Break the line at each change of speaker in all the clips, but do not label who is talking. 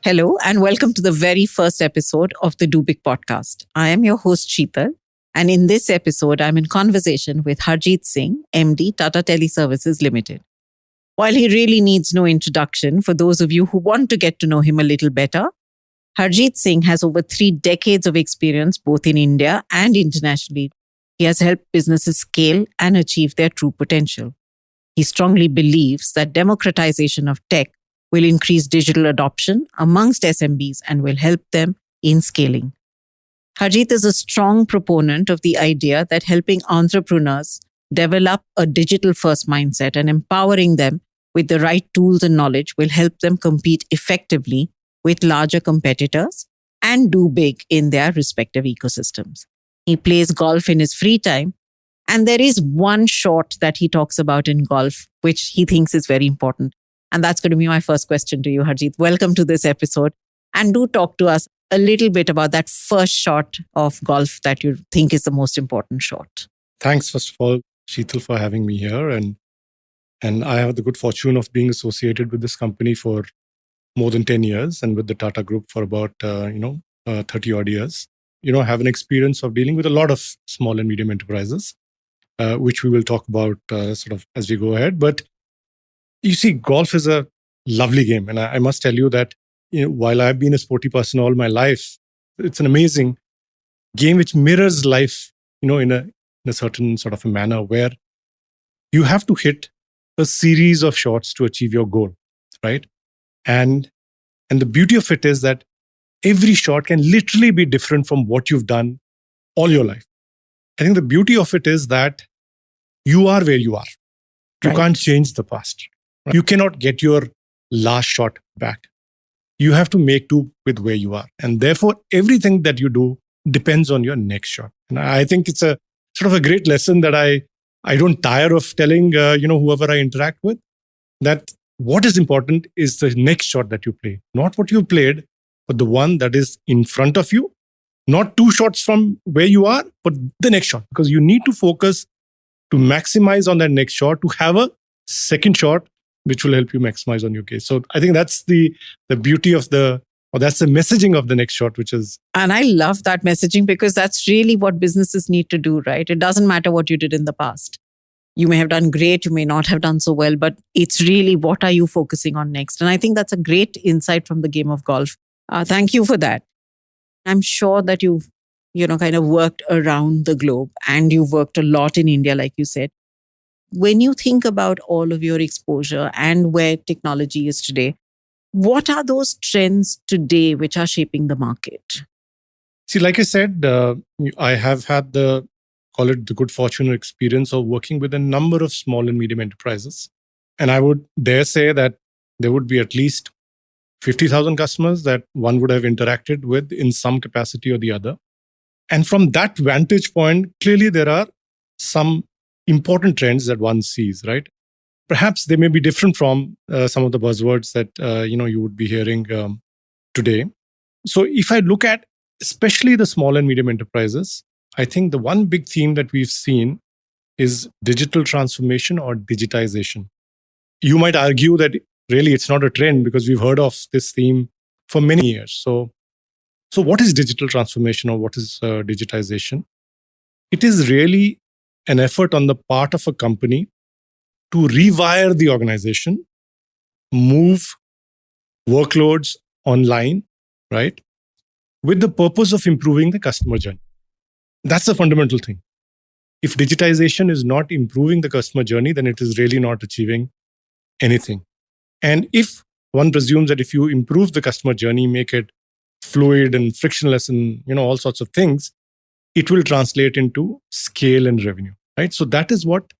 Hello, and welcome to the very first episode of the Do Big podcast. I am your host, Sheetal. And in this episode, I'm in conversation with Harjit Singh, MD, Tata Teleservices Limited. While he really needs no introduction, for those of you who want to get to know him a little better, Harjit Singh has over 3 decades of experience both in India and internationally. He has helped businesses scale and achieve their true potential. He strongly believes that democratization of tech will increase digital adoption amongst SMEs and will help them in scaling. Harjit is a strong proponent of the idea that helping entrepreneurs develop a digital-first mindset and empowering them with the right tools and knowledge will help them compete effectively with larger competitors and do big in their respective ecosystems. He plays golf in his free time, and there is one shot that he talks about in golf, which he thinks is very important. And that's going to be my first question to you, Harjit. Welcome to this episode. And do talk to us a little bit about that first shot of golf that you think is the most important shot.
Thanks, first of all, Sheetal, for having me here. And I have the good fortune of being associated with this company for more than 10 years and with the Tata Group for about 30 odd years. I have an experience of dealing with a lot of small and medium enterprises, which we will talk about sort of as we go ahead. But you see, golf is a lovely game. And I must tell you that while I've been a sporty person all my life, it's an amazing game which mirrors life, in a certain sort of a manner where you have to hit a series of shots to achieve your goal, right? And the beauty of it is that every shot can literally be different from what you've done all your life. I think the beauty of it is that you are where you are. You can't change the past. You cannot get your last shot back. You have to make do with where you are. And therefore, everything that you do depends on your next shot. And I think it's a sort of a great lesson that I don't tire of telling, whoever I interact with, that what is important is the next shot that you play. Not what you played, but the one that is in front of you. Not 2 shots from where you are, but the next shot. Because you need to focus to maximize on that next shot, to have a second shot which will help you maximize on your case. So I think that's the beauty of that's the messaging of the next shot, which is...
And I love that messaging because that's really what businesses need to do, right? It doesn't matter what you did in the past. You may have done great, you may not have done so well, but it's really what are you focusing on next? And I think that's a great insight from the game of golf. Thank you for that. I'm sure that you've, kind of worked around the globe and you've worked a lot in India, like you said. When you think about all of your exposure and where technology is today, what are those trends today which are shaping the market?
See, like I said, I have had the good fortune or experience of working with a number of small and medium enterprises. And I would dare say that there would be at least 50,000 customers that one would have interacted with in some capacity or the other. And from that vantage point, clearly there are some important trends that one sees, right? Perhaps they may be different from some of the buzzwords that you would be hearing today. So if I look at especially the small and medium enterprises, I think the one big theme that we've seen is digital transformation or digitization. You might argue that really it's not a trend because we've heard of this theme for many years. So what is digital transformation or what is digitization? It is really an effort on the part of a company to rewire the organization, move workloads online, right? With the purpose of improving the customer journey. That's the fundamental thing. If digitization is not improving the customer journey, then it is really not achieving anything. And if one presumes that if you improve the customer journey, make it fluid and frictionless and all sorts of things, it will translate into scale and revenue, right? So that is what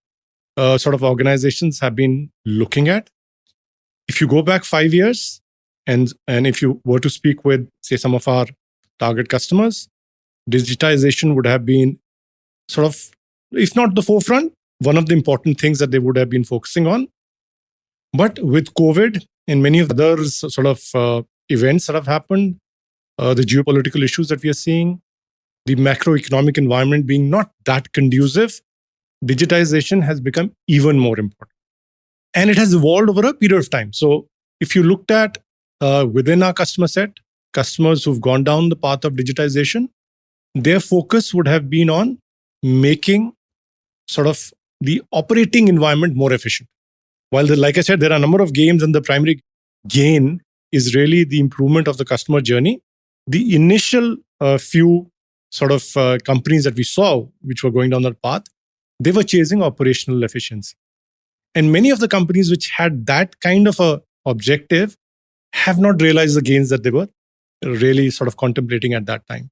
sort of organizations have been looking at. If you go back 5 years, and if you were to speak with, say, some of our target customers, digitization would have been sort of, if not the forefront, one of the important things that they would have been focusing on. But with COVID and many of the other sort of events that have happened, the geopolitical issues that we are seeing, the macroeconomic environment being not that conducive, digitization has become even more important. And it has evolved over a period of time. So if you looked at within our customer set, customers who've gone down the path of digitization, their focus would have been on making sort of the operating environment more efficient. While, like I said, there are a number of gains, and the primary gain is really the improvement of the customer journey. The initial few sort of companies that we saw, which were going down that path, they were chasing operational efficiency. And many of the companies which had that kind of a objective have not realized the gains that they were really sort of contemplating at that time.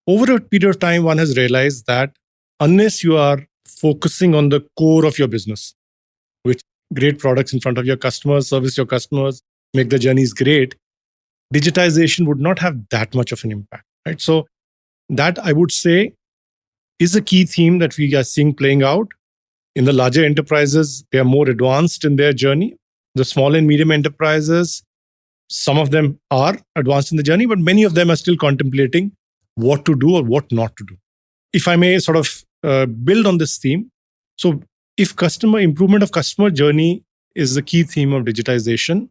Over a period of time, one has realized that unless you are focusing on the core of your business, which great products in front of your customers, service your customers, make the journeys great, digitization would not have that much of an impact, right? So that, I would say, is a key theme that we are seeing playing out. In the larger enterprises, they are more advanced in their journey. The small and medium enterprises, some of them are advanced in the journey, but many of them are still contemplating what to do or what not to do. If I may sort of build on this theme, so if customer improvement of customer journey is the key theme of digitization,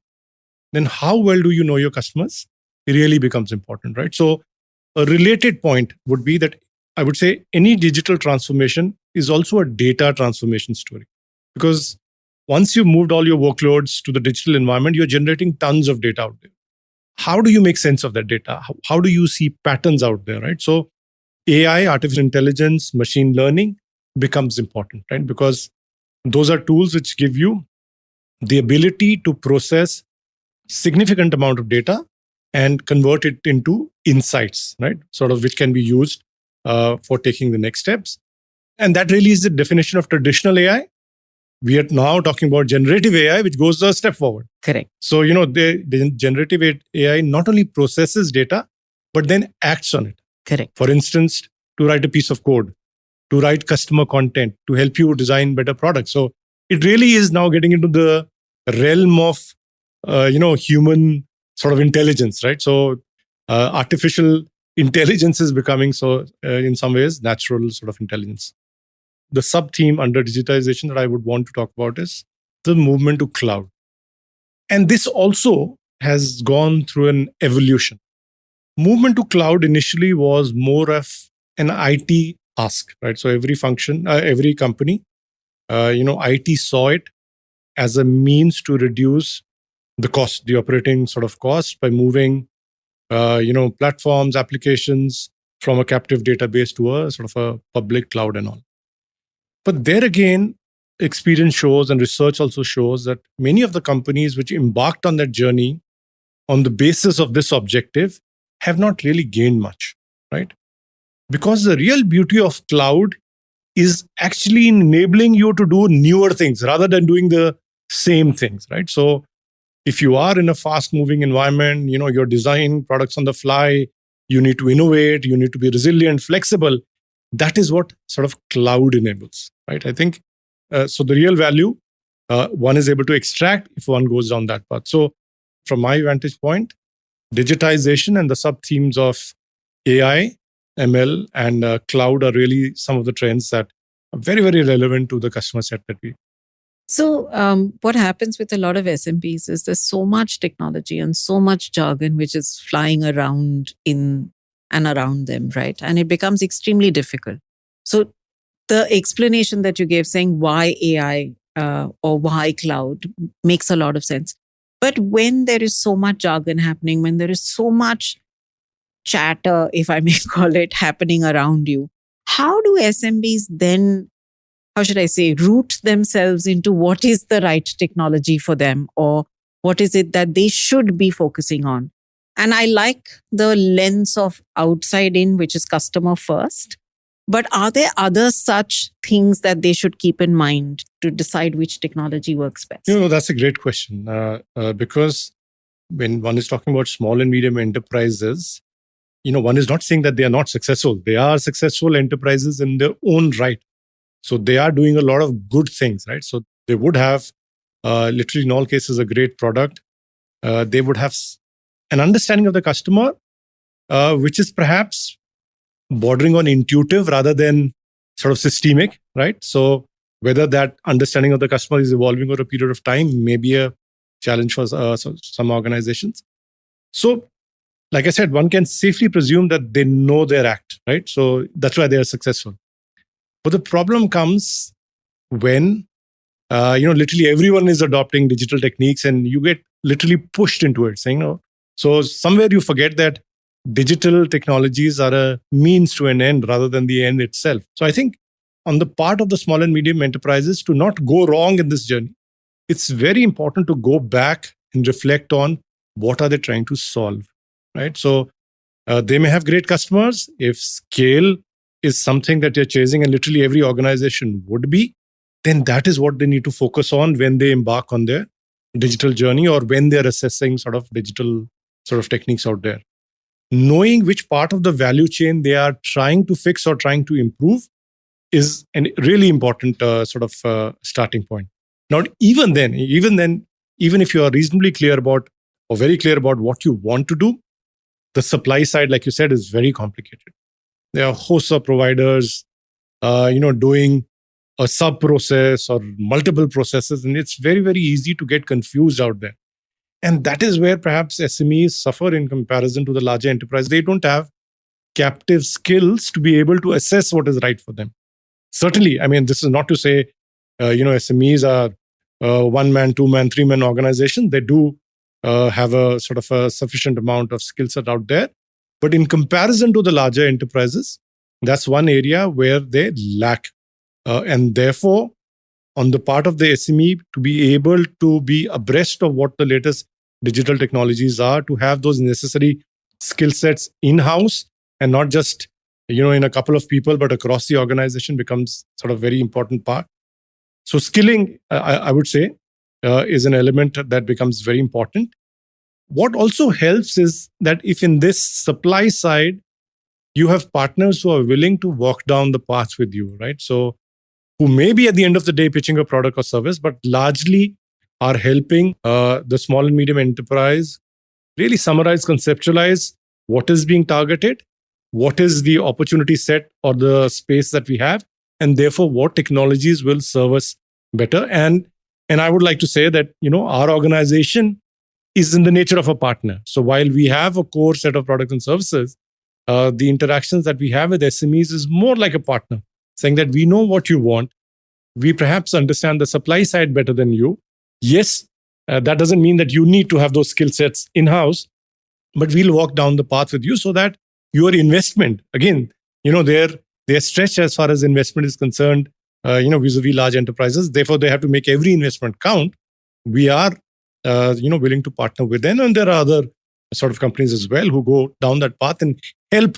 then how well do you know your customers? It really becomes important, right? So a related point would be that I would say any digital transformation is also a data transformation story. Because once you've moved all your workloads to the digital environment, you're generating tons of data out there. How do you make sense of that data? How do you see patterns out there, right? So AI, artificial intelligence, machine learning becomes important, right? Because those are tools which give you the ability to process significant amount of data and convert it into insights, right? Sort of which can be used for taking the next steps. And that really is the definition of traditional AI. We are now talking about generative AI, which goes a step forward.
Correct.
So, the generative AI not only processes data, but then acts on it.
Correct.
For instance, to write a piece of code, to write customer content, to help you design better products. So it really is now getting into the realm of, human sort of intelligence, right? So artificial intelligence is becoming in some ways, natural sort of intelligence. The sub-theme under digitization that I would want to talk about is the movement to cloud. And this also has gone through an evolution. Movement to cloud initially was more of an IT ask, right? So every function, every company, IT saw it as a means to reduce the cost, the operating sort of cost by moving, platforms, applications from a captive database to a sort of a public cloud and all. But there again, experience shows and research also shows that many of the companies which embarked on that journey on the basis of this objective have not really gained much, right? Because the real beauty of cloud is actually enabling you to do newer things rather than doing the same things, right? So if you are in a fast moving environment, you're designing products on the fly, you need to innovate, you need to be resilient, flexible. That is what sort of cloud enables, right? I think, so the real value, one is able to extract if one goes down that path. So from my vantage point, digitization and the sub-themes of AI, ML, and cloud are really some of the trends that are very, very relevant to the customer set that we.
So what happens with a lot of SMBs is there's so much technology and so much jargon which is flying around in and around them, right? And it becomes extremely difficult. So the explanation that you gave saying why AI or why cloud makes a lot of sense. But when there is so much jargon happening, when there is so much chatter, if I may call it, happening around you, how do SMBs then, how should I say, root themselves into what is the right technology for them, or what is it that they should be focusing on? And I like the lens of outside in, which is customer first. But are there other such things that they should keep in mind to decide which technology works best?
That's a great question. Because when one is talking about small and medium enterprises, one is not saying that they are not successful. They are successful enterprises in their own right. So they are doing a lot of good things, right? So they would have, literally in all cases, a great product. They would have an understanding of the customer, which is perhaps bordering on intuitive rather than sort of systemic, right? So whether that understanding of the customer is evolving over a period of time may be a challenge for some organizations. So, like I said, one can safely presume that they know their act, right? So that's why they are successful. But the problem comes when literally everyone is adopting digital techniques, and you get literally pushed into it, saying no. So somewhere you forget that digital technologies are a means to an end rather than the end itself. So I think on the part of the small and medium enterprises to not go wrong in this journey, it's very important to go back and reflect on what are they trying to solve, right? So they may have great customers. If scale is something that you're chasing, and literally every organization would be, then that is what they need to focus on when they embark on their digital journey or when they're assessing sort of digital sort of techniques out there. Knowing which part of the value chain they are trying to fix or trying to improve is a really important starting point. Now, even then, even if you are reasonably clear about or very clear about what you want to do, the supply side, like you said, is very complicated. There are hosts of providers, doing a sub process or multiple processes, and it's very, very easy to get confused out there. And that is where perhaps SMEs suffer in comparison to the larger enterprise. They don't have captive skills to be able to assess what is right for them. Certainly, I mean, this is not to say, SMEs are one man, two man, three man organization. They do have a sort of a sufficient amount of skill set out there. But in comparison to the larger enterprises, that's one area where they lack. And therefore, on the part of the SME, to be able to be abreast of what the latest digital technologies are, to have those necessary skill sets in-house and not just in a couple of people, but across the organization becomes sort of very important part. So skilling, I would say, is an element that becomes very important. What also helps is that if in this supply side, you have partners who are willing to walk down the path with you, right? So who may be at the end of the day pitching a product or service, but largely are helping the small and medium enterprise really summarize, conceptualize what is being targeted, what is the opportunity set or the space that we have, and therefore what technologies will serve us better. And I would like to say that our organization is in the nature of a partner. So while we have a core set of products and services, the interactions that we have with SMEs is more like a partner, saying that we know what you want. We perhaps understand the supply side better than you. Yes, that doesn't mean that you need to have those skill sets in-house, but we'll walk down the path with you so that your investment, again, they're stretched as far as investment is concerned, vis-a-vis large enterprises. Therefore, they have to make every investment count. We are, willing to partner with them. And there are other sort of companies as well who go down that path and help,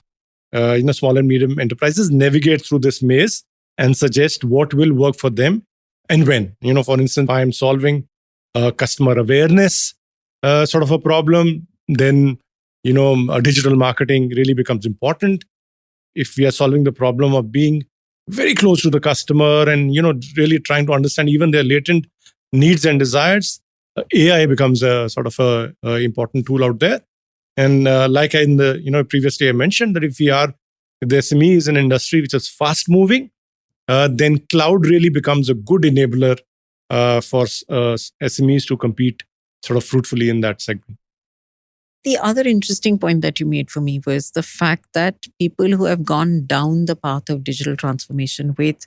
small and medium enterprises navigate through this maze and suggest what will work for them and when. For instance, I am solving a customer awareness sort of a problem, then, digital marketing really becomes important. If we are solving the problem of being very close to the customer and, really trying to understand even their latent needs and desires, AI becomes a sort of a important tool out there. And like in the, previously I mentioned that if the SME is an industry which is fast moving, then cloud really becomes a good enabler for SMEs to compete sort of fruitfully in that segment.
The other interesting point that you made for me was the fact that people who have gone down the path of digital transformation with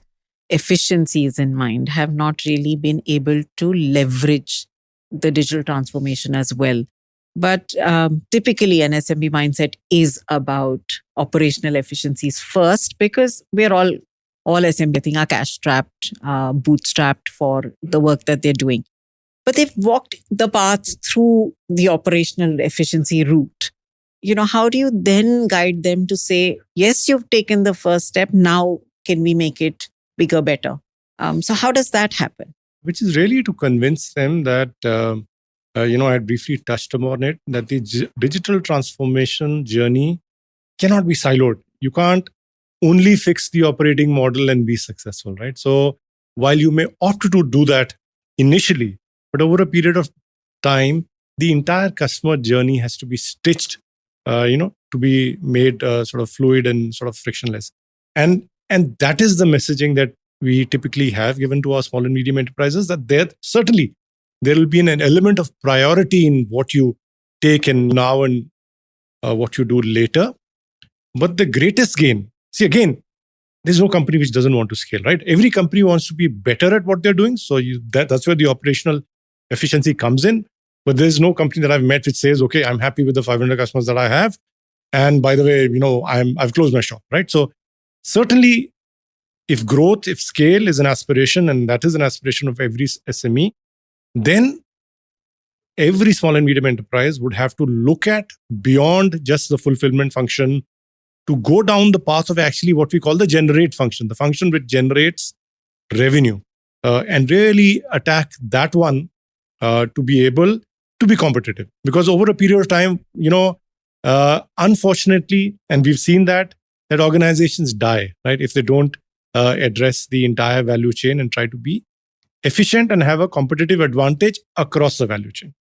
efficiencies in mind have not really been able to leverage the digital transformation as well. But typically an SMB mindset is about operational efficiencies first, because we're all SMB, I think, are cash strapped, bootstrapped for the work that they're doing. But they've walked the path through the operational efficiency route. How do you then guide them to say, yes, you've taken the first step. Now, can we make it bigger, better? So how does that happen?
Which is really to convince them that, I briefly touched upon it, that the digital transformation journey cannot be siloed. You can't only fix the operating model and be successful, right? So while you may opt to do that initially, but over a period of time, the entire customer journey has to be stitched, to be made sort of fluid and sort of frictionless. And that is the messaging that we typically have given to our small and medium enterprises, that they're certainly there will be an element of priority in what you take in now and what you do later. But the greatest gain, see, again, there's no company which doesn't want to scale, right? Every company wants to be better at what they're doing. So that's where the operational efficiency comes in. But there's no company that I've met which says, okay, I'm happy with the 500 customers that I have. And by the way, I've closed my shop, right? So certainly, if growth, if scale is an aspiration, and that is an aspiration of every SME, then every small and medium enterprise would have to look at beyond just the fulfillment function to go down the path of actually what we call the generate function, the function which generates revenue, and really attack that one to be able to be competitive. Because over a period of time, unfortunately, and we've seen that organizations die, right, if they don't address the entire value chain and try to be efficient and have a competitive advantage across the value chain.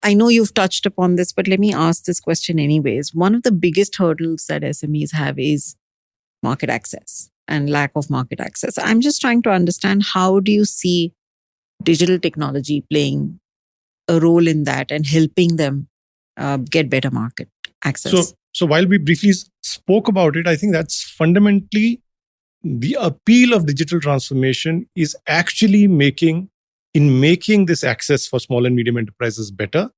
I know you've touched upon this, but let me ask this question anyways. One of the biggest hurdles that SMEs have is market access and lack of market access. I'm just trying to understand, how do you see digital technology playing a role in that and helping them get better market access?
So while we briefly spoke about it, I think that's fundamentally the appeal of digital transformation is actually making this access for small and medium enterprises better.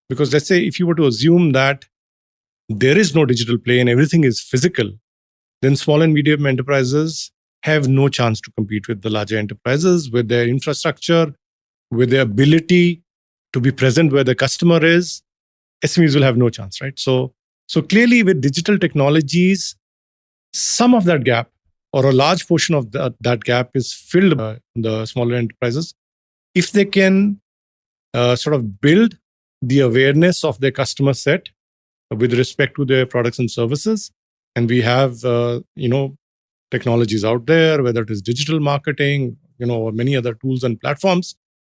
Because let's say if you were to assume that there is no digital play and everything is physical, then small and medium enterprises have no chance to compete with the larger enterprises with their infrastructure, with their ability to be present where the customer is. SMEs will have no chance, right? So clearly with digital technologies, some of that gap or a large portion of that gap is filled by the smaller enterprises if they can sort of build the awareness of their customer set with respect to their products and services. And we have, technologies out there, whether it is digital marketing, or many other tools and platforms,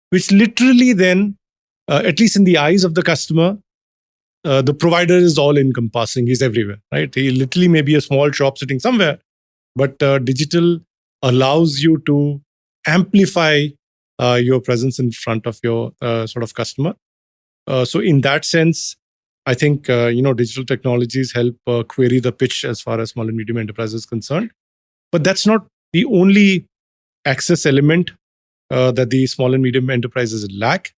which literally then, at least in the eyes of the customer, the provider is all encompassing. He's everywhere, right? He literally may be a small shop sitting somewhere, but digital allows you to amplify your presence in front of your sort of customer. So in that sense, I think, digital technologies help query the pitch as far as small and medium enterprises is concerned. But that's not the only access element that the small and medium enterprises lack.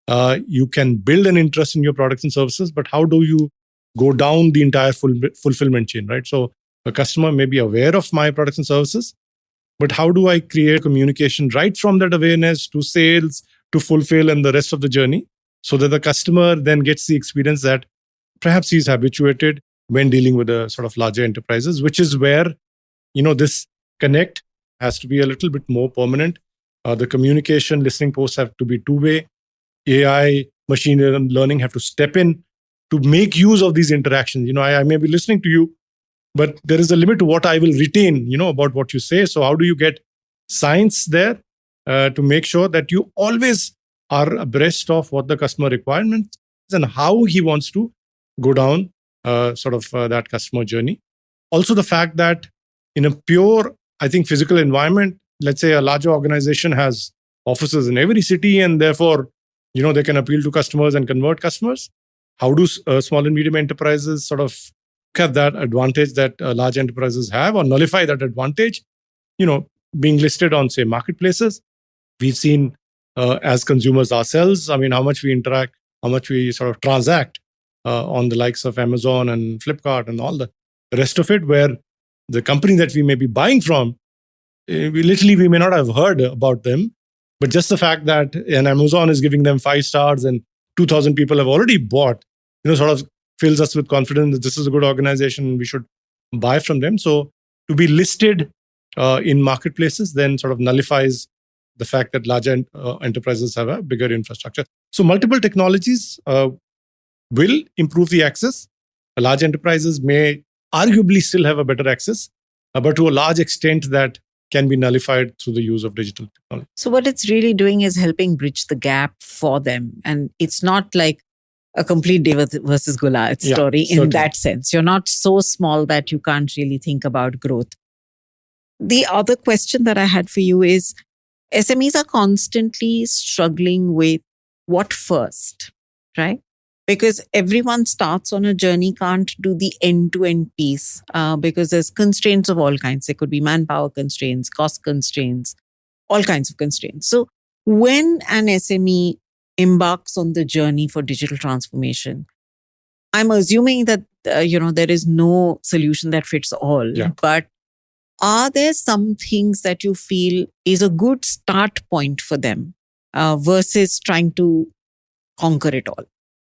You can build an interest in your products and services, but how do you go down the entire fulfillment chain, right? So a customer may be aware of my products and services, but how do I create communication right from that awareness to sales to fulfill and the rest of the journey so that the customer then gets the experience that perhaps he's habituated when dealing with the sort of larger enterprises, which is where, this connect has to be a little bit more permanent. The communication, listening posts have to be two-way. AI, machine learning have to step in to make use of these interactions. I may be listening to you, but there is a limit to what I will retain, about what you say. So how do you get science there to make sure that you always are abreast of what the customer requirements and how he wants to go down that customer journey. Also, the fact that in a pure, I think, physical environment, let's say a larger organization has offices in every city and therefore, they can appeal to customers and convert customers. How do small and medium enterprises sort of look at that advantage that large enterprises have or nullify that advantage? Being listed on, say, marketplaces. We've seen as consumers ourselves, how much we interact, how much we sort of transact on the likes of Amazon and Flipkart and all the rest of it, where the company that we may be buying from, we may not have heard about them, but just the fact that an Amazon is giving them 5 stars and 2,000 people have already bought, sort of fills us with confidence that this is a good organization and we should buy from them. So to be listed in marketplaces then sort of nullifies the fact that larger enterprises have a bigger infrastructure. So multiple technologies will improve the access. Large enterprises may arguably still have a better access, but to a large extent that can be nullified through the use of digital technology.
So what it's really doing is helping bridge the gap for them. And it's not like a complete David versus Goliath story in that sense. You're not so small that you can't really think about growth. The other question that I had for you is, SMEs are constantly struggling with what first, right? Because everyone starts on a journey, can't do the end to end piece because there's constraints of all kinds. There could be manpower constraints, cost constraints, all kinds of constraints. So when an SME embarks on the journey for digital transformation, I'm assuming that there is no solution that fits all.
Yeah.
But are there some things that you feel is a good start point for them versus trying to conquer it all?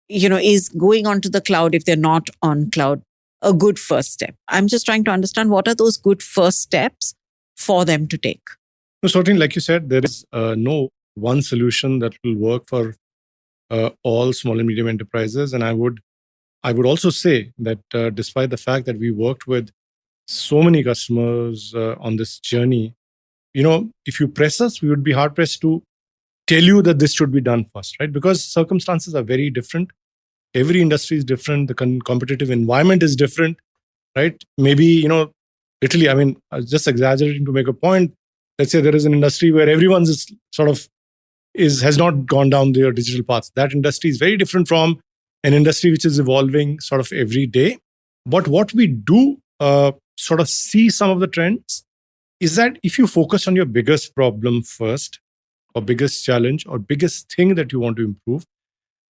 Is going onto the cloud, if they're not on cloud, a good first step? I'm just trying to understand what are those good first steps for them to take.
No, certainly, like you said, there is no one solution that will work for all small and medium enterprises. And I would also say that despite the fact that we worked with so many customers on this journey, if you press us, we would be hard pressed to tell you that this should be done first, right? Because circumstances are very different. Every industry is different. The competitive environment is different, right? Maybe, literally, I mean, I was just exaggerating to make a point. Let's say there is an industry where everyone's is sort of has not gone down their digital paths. That industry is very different from an industry which is evolving sort of every day. But what we do sort of see some of the trends is that if you focus on your biggest problem first, or biggest challenge, or biggest thing that you want to improve,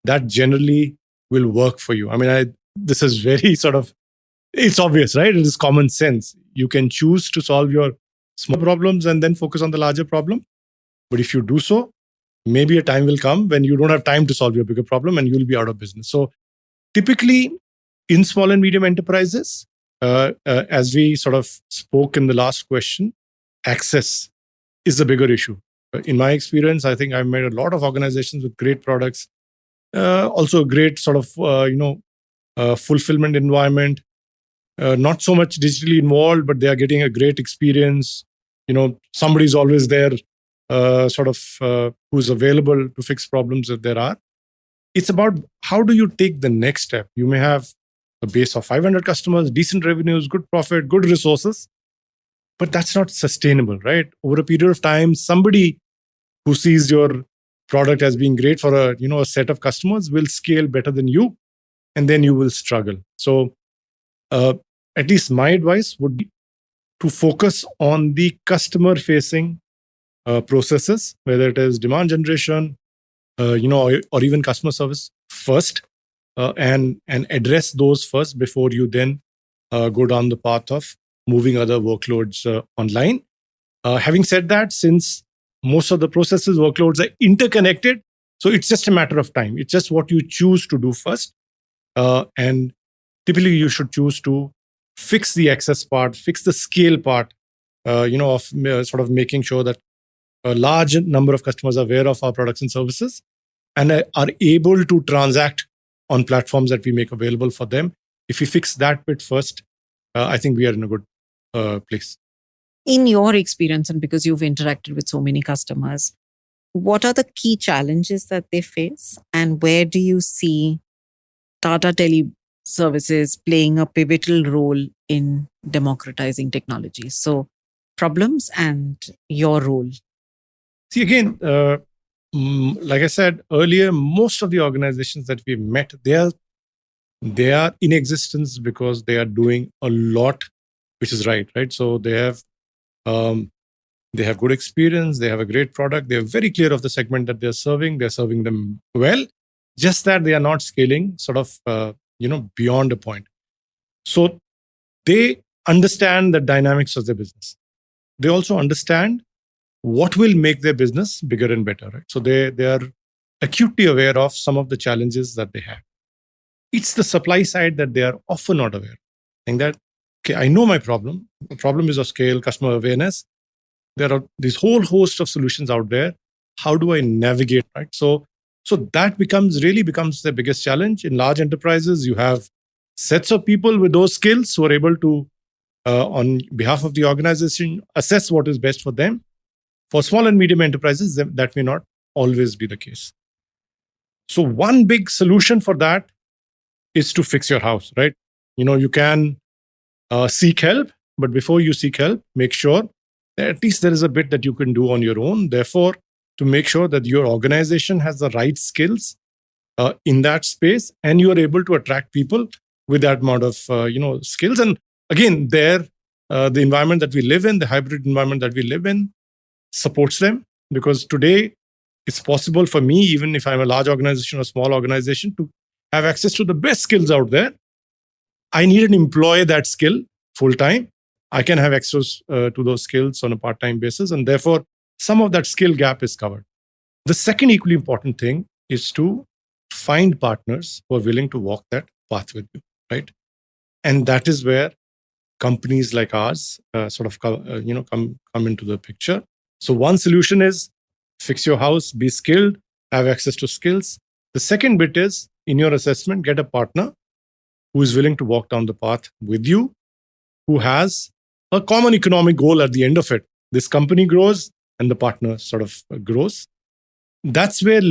that generally will work for you. I mean, this is very sort of, it's obvious, right? It is common sense. You can choose to solve your small problems and then focus on the larger problem. But if you do so, maybe a time will come when you don't have time to solve your bigger problem and you'll be out of business. So typically in small and medium enterprises, as we sort of spoke in the last question, access is the bigger issue. In my experience, I think I've met a lot of organizations with great products, also a great sort of, fulfillment environment, not so much digitally involved, but they are getting a great experience. Somebody's always there, who's available to fix problems if there are. It's about how do you take the next step? You may have a base of 500 customers, decent revenues, good profit, good resources, but that's not sustainable, right? Over a period of time, somebody who sees your product as being great for a set of customers will scale better than you, and then you will struggle. So at least my advice would be to focus on the customer facing processes, whether it is demand generation, or even customer service first, and address those first before you then go down the path of moving other workloads online. Having said that, since most of the processes, workloads are interconnected, so it's just a matter of time. It's just what you choose to do first. And typically you should choose to fix the access part, fix the scale part, of sort of making sure that a large number of customers are aware of our products and services and are able to transact on platforms that we make available for them. If we fix that bit first, I think we are in a good place.
In your experience, and because you've interacted with so many customers, what are the key challenges that they face, and where do you see Tata Tele services playing a pivotal role in democratizing technology? So problems and your role.
See, again, like I said earlier, most of the organizations that we've met, they are in existence because they are doing a lot, which is right? So they have good experience, they have a great product, they're very clear of the segment that they're serving them well, just that they are not scaling sort of, beyond a point. So they understand the dynamics of their business. They also understand what will make their business bigger and better, right? So they are acutely aware of some of the challenges that they have. It's the supply side that they are often not aware. Saying that, okay, I know my problem. The problem is of scale, customer awareness. There are this whole host of solutions out there. How do I navigate, right? So that becomes the biggest challenge. In large enterprises, you have sets of people with those skills who are able to, on behalf of the organization, assess what is best for them. For small and medium enterprises, that may not always be the case. So one big solution for that is to fix your house, right? You can seek help, but before you seek help, make sure that at least there is a bit that you can do on your own. Therefore, to make sure that your organization has the right skills in that space, and you are able to attract people with that amount of skills. And again, the environment that we live in, the hybrid environment that we live in, supports them, because today it's possible for me, even if I'm a large organization or small organization, to have access to the best skills out there. I need an employee that skill full time. I can have access to those skills on a part-time basis, and therefore some of that skill gap is covered. The second equally important thing is to find partners who are willing to walk that path with you, right? And that is where companies like ours come into the picture. So one solution is fix your house, be skilled, have access to skills. The second bit is, in your assessment, get a partner who is willing to walk down the path with you, who has a common economic goal at the end of it. This company grows and the partner sort of grows. That's where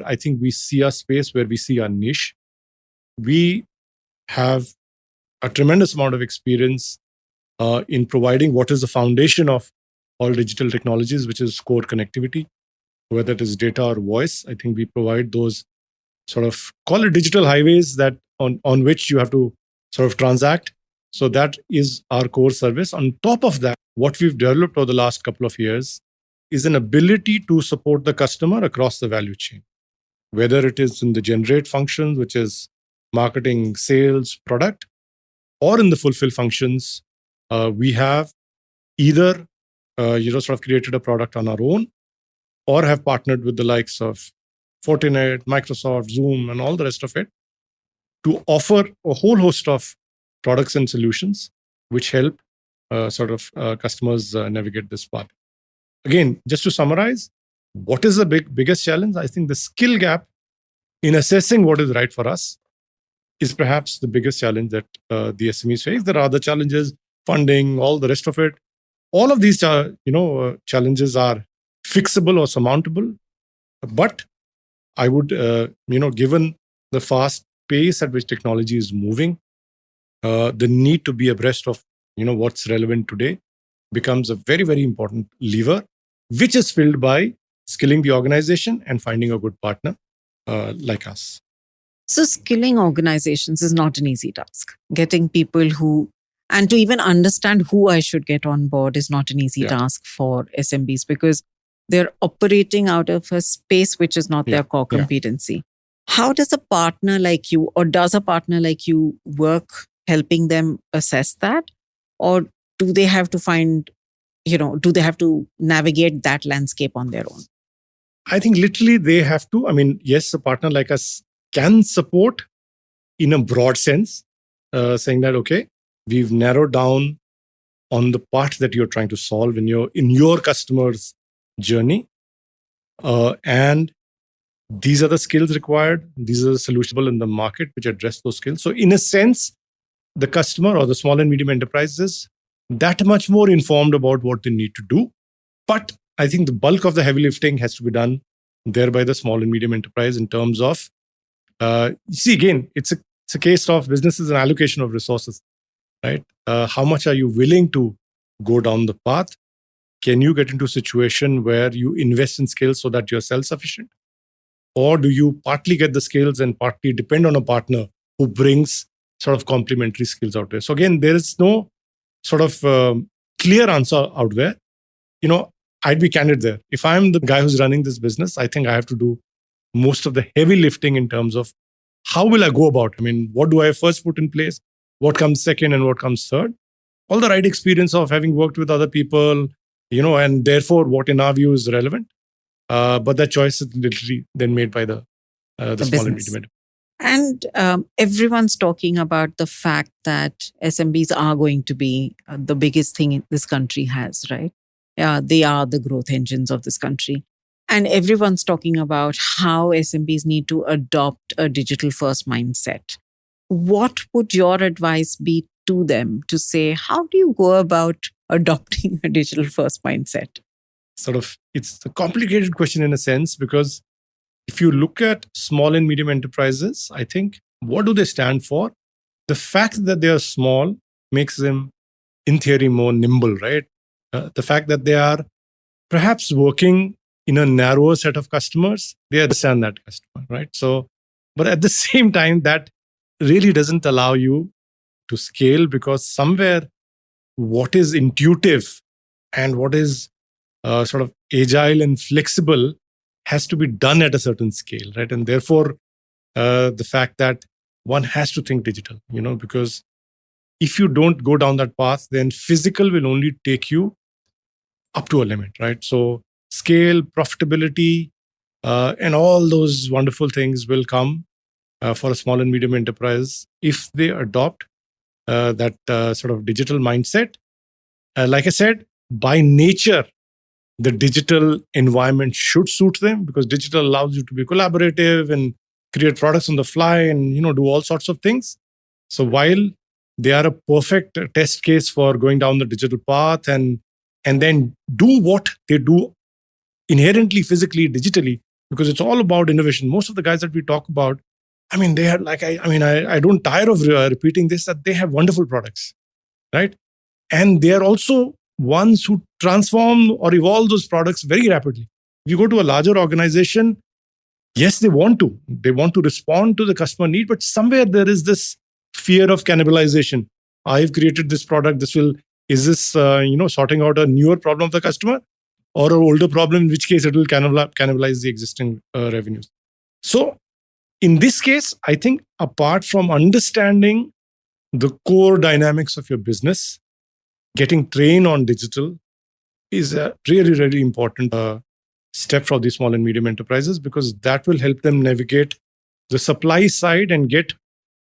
I think we see our space, where we see our niche. We have a tremendous amount of experience in providing what is the foundation of all digital technologies, which is core connectivity, whether it is data or voice. I think we provide those sort of, call it digital highways, that on which you have to sort of transact. So that is our core service. On top of that, what we've developed over the last couple of years is an ability to support the customer across the value chain, whether it is in the generate functions, which is marketing, sales, product, or in the fulfill functions. We have either sort of created a product on our own, or have partnered with the likes of Fortinet, Microsoft, Zoom, and all the rest of it, to offer a whole host of products and solutions which help customers navigate this path. Again, just to summarize, what is the biggest challenge? I think the skill gap in assessing what is right for us is perhaps the biggest challenge that the SMEs face. There are other challenges, funding, all the rest of it. All of these challenges are fixable or surmountable. But I would, given the fast pace at which technology is moving, the need to be abreast of what's relevant today becomes a very, very important lever, which is filled by skilling the organization and finding a good partner like us.
So skilling organizations is not an easy task. Getting people and to even understand who I should get on board is not an easy task for SMBs, because they're operating out of a space which is not their core competency. How does a partner like you, or does a partner like you work helping them assess that? Or do they have to navigate that landscape on their own?
I think literally they have to. I mean, yes, a partner like us can support in a broad sense, saying that, okay, we've narrowed down on the part that you're trying to solve in your customer's journey. And these are the skills required. These are the solutions in the market which address those skills. So in a sense, the customer or the small and medium enterprises that much more informed about what they need to do. But I think the bulk of the heavy lifting has to be done there by the small and medium enterprise in terms of, again, it's a case of business is an allocation of resources, right? How much are you willing to go down the path? Can you get into a situation where you invest in skills so that you're self-sufficient? Or do you partly get the skills and partly depend on a partner who brings sort of complementary skills out there? So again, there is no sort of clear answer out there. I'd be candid there. If I'm the guy who's running this business, I think I have to do most of the heavy lifting in terms of how will I go about? I mean, what do I first put in place? What comes second and what comes third? All the right experience of having worked with other people, and therefore what in our view is relevant. But that choice is literally then made by the small and medium enterprise.
And everyone's talking about the fact that SMBs are going to be the biggest thing this country has, right? They are the growth engines of this country. And everyone's talking about how SMBs need to adopt a digital first mindset. What would your advice be to them to say, how do you go about adopting a digital first mindset?
It's a complicated question in a sense, because if you look at small and medium enterprises, I think, what do they stand for? The fact that they are small makes them, in theory, more nimble, right? The fact that they are perhaps working in a narrower set of customers, they understand that customer, right? So, but at the same time, that really doesn't allow you to scale, because somewhere what is intuitive and what is sort of agile and flexible has to be done at a certain scale, right? And therefore, the fact that one has to think digital, because if you don't go down that path, then physical will only take you up to a limit, right? So scale, profitability, and all those wonderful things will come for a small and medium enterprise if they adopt that sort of digital mindset. Like I said, by nature, the digital environment should suit them, because digital allows you to be collaborative and create products on the fly and do all sorts of things. So while they are a perfect test case for going down the digital path and then do what they do inherently, physically, digitally, because it's all about innovation. Most of the guys that we talk about, I mean, they are like, I don't tire of repeating this, that they have wonderful products, right? And they are also ones who transform or evolve those products very rapidly. If you go to a larger organization, yes, they want to respond to the customer need, but somewhere there is this fear of cannibalization. I've created this product. Is this sorting out a newer problem of the customer or an older problem, in which case it will cannibalize the existing revenues. So in this case, I think apart from understanding the core dynamics of your business, getting trained on digital is a really, really important step for the small and medium enterprises, because that will help them navigate the supply side and get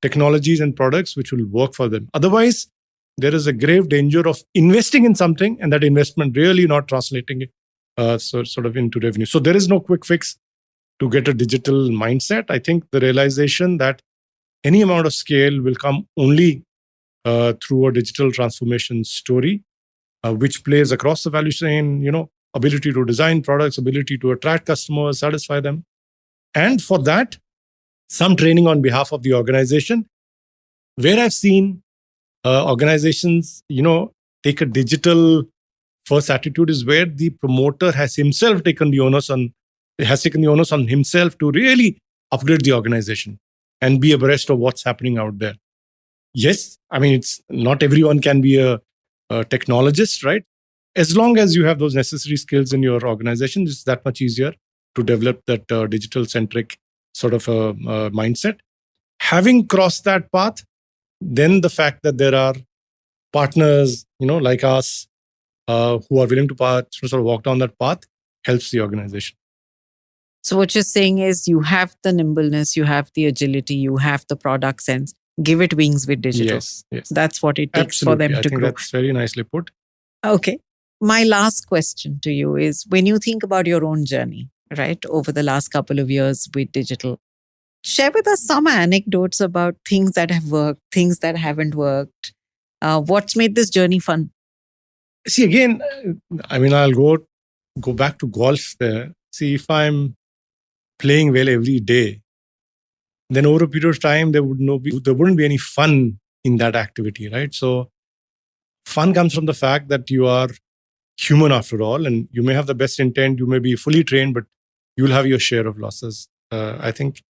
technologies and products which will work for them. Otherwise, there is a grave danger of investing in something and that investment really not translating it sort of into revenue. So there is no quick fix to get a digital mindset. I think the realization that any amount of scale will come only through a digital transformation story, which plays across the value chain, ability to design products, ability to attract customers, satisfy them. And for that, some training on behalf of the organization, where I've seen organizations, take a digital first attitude, is where the promoter has himself taken the onus on himself to really upgrade the organization and be abreast of what's happening out there. Yes, I mean, it's not everyone can be a technologist, right? As long as you have those necessary skills in your organization, it's that much easier to develop that digital centric sort of mindset. Having crossed that path, then the fact that there are partners, like us, who are willing to sort of walk down that path, helps the organization.
So what you're saying is you have the nimbleness, you have the agility, you have the product sense. Give it wings with digital.
Yes.
That's what it takes
Absolutely.
for them to
grow. I think that's very nicely put.
Okay. My last question to you is, when you think about your own journey, right, over the last couple of years with digital, share with us some anecdotes about things that have worked, things that haven't worked. What's made this journey fun?
See, again, I mean, I'll go back to golf there. See, if I'm playing well every day, then over a period of time, there wouldn't be any fun in that activity, right? So fun comes from the fact that you are human after all, and you may have the best intent, you may be fully trained, but you'll have your share of losses. I think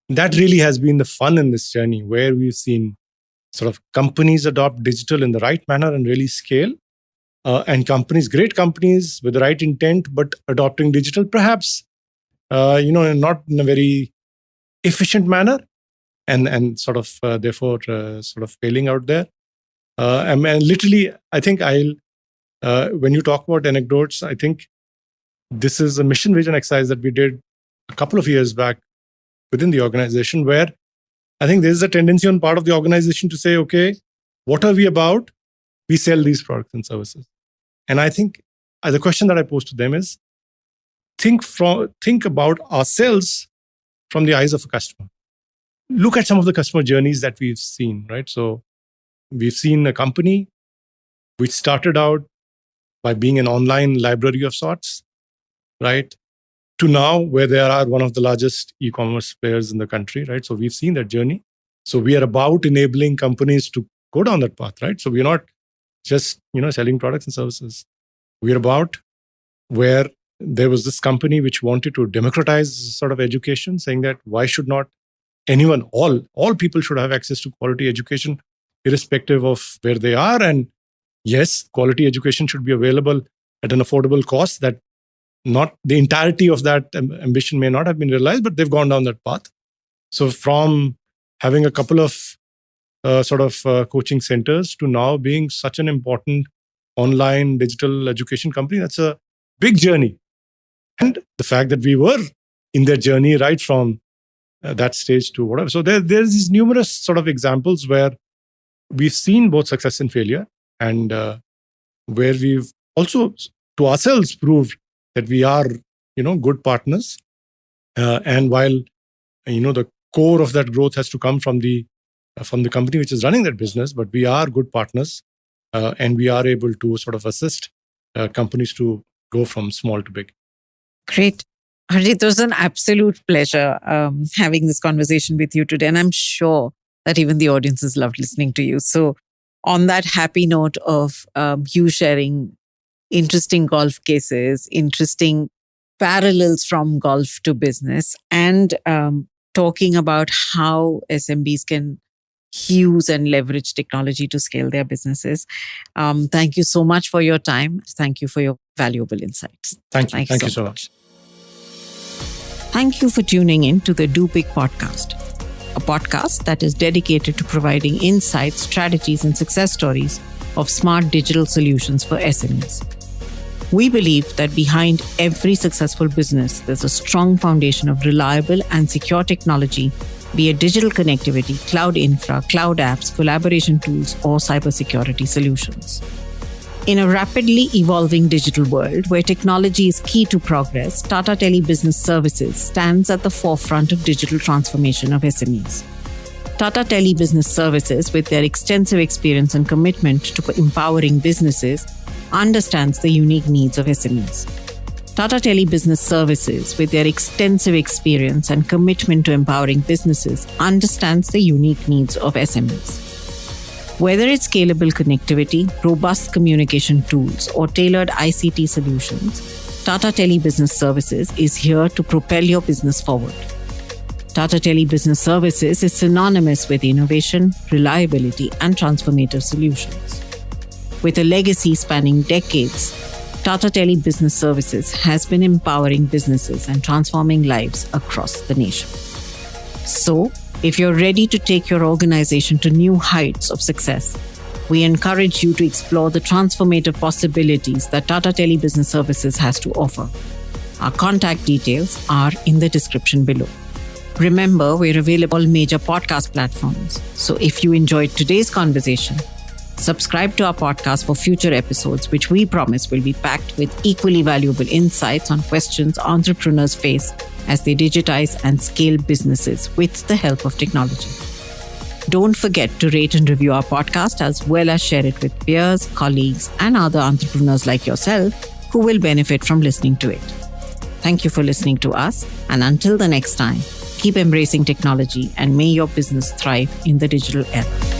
that really has been the fun in this journey, where we've seen sort of companies adopt digital in the right manner and really scale. And great companies with the right intent, but adopting digital, perhaps, not in a very efficient manner, and sort of therefore sort of failing out there. And literally, I think when you talk about anecdotes, I think this is a mission vision exercise that we did a couple of years back within the organization, where I think there's a tendency on part of the organization to say, okay, what are we about? We sell these products and services. And I think the question that I pose to them is, think about ourselves from the eyes of a customer. Look at some of the customer journeys that we've seen, right? So we've seen a company which started out by being an online library of sorts, right? To now where they are one of the largest e-commerce players in the country, right? So we've seen that journey. So we are about enabling companies to go down that path, right? So we're not just selling products and services. We're about where there was this company which wanted to democratize sort of education, saying that why should not anyone, all people should have access to quality education, irrespective of where they are. And yes, quality education should be available at an affordable cost. That not the entirety of that ambition may not have been realized, but they've gone down that path. So from having a couple of coaching centers to now being such an important online digital education company, that's a big journey. And the fact that we were in their journey right from that stage to whatever. So there's these numerous sort of examples where we've seen both success and failure, and where we've also to ourselves proved that we are, good partners. And while, the core of that growth has to come from the company which is running that business, but we are good partners, and we are able to sort of assist companies to go from small to big.
Great. Harjit, it was an absolute pleasure having this conversation with you today. And I'm sure that even the audiences loved listening to you. So on that happy note of you sharing interesting golf cases, interesting parallels from golf to business, and talking about how SMBs can use and leverage technology to scale their businesses. Thank you so much for your time. Thank you for your valuable insights.
Thank you so much.
Thank you for tuning in to the Do Big podcast, a podcast that is dedicated to providing insights, strategies, and success stories of smart digital solutions for SMEs. We believe that behind every successful business, there's a strong foundation of reliable and secure technology, be it digital connectivity, cloud infra, cloud apps, collaboration tools, or cybersecurity solutions. In a rapidly evolving digital world where technology is key to progress, Tata Tele Business Services stands at the forefront of digital transformation of SMEs. Tata Tele Business Services, with their extensive experience and commitment to empowering businesses, understands the unique needs of SMEs. Tata Tele Business Services, with their extensive experience and commitment to empowering businesses, understands the unique needs of SMEs. Whether it's scalable connectivity, robust communication tools, or tailored ICT solutions, Tata Tele Business Services is here to propel your business forward. Tata Tele Business Services is synonymous with innovation, reliability, and transformative solutions. With a legacy spanning decades, Tata Tele Business Services has been empowering businesses and transforming lives across the nation. So, if you're ready to take your organization to new heights of success, we encourage you to explore the transformative possibilities that Tata Tele Business Services has to offer. Our contact details are in the description below. Remember, we're available on major podcast platforms. So if you enjoyed today's conversation, subscribe to our podcast for future episodes, which we promise will be packed with equally valuable insights on questions entrepreneurs face as they digitize and scale businesses with the help of technology. Don't forget to rate and review our podcast, as well as share it with peers, colleagues, and other entrepreneurs like yourself who will benefit from listening to it. Thank you for listening to us, and until the next time, keep embracing technology and may your business thrive in the digital era.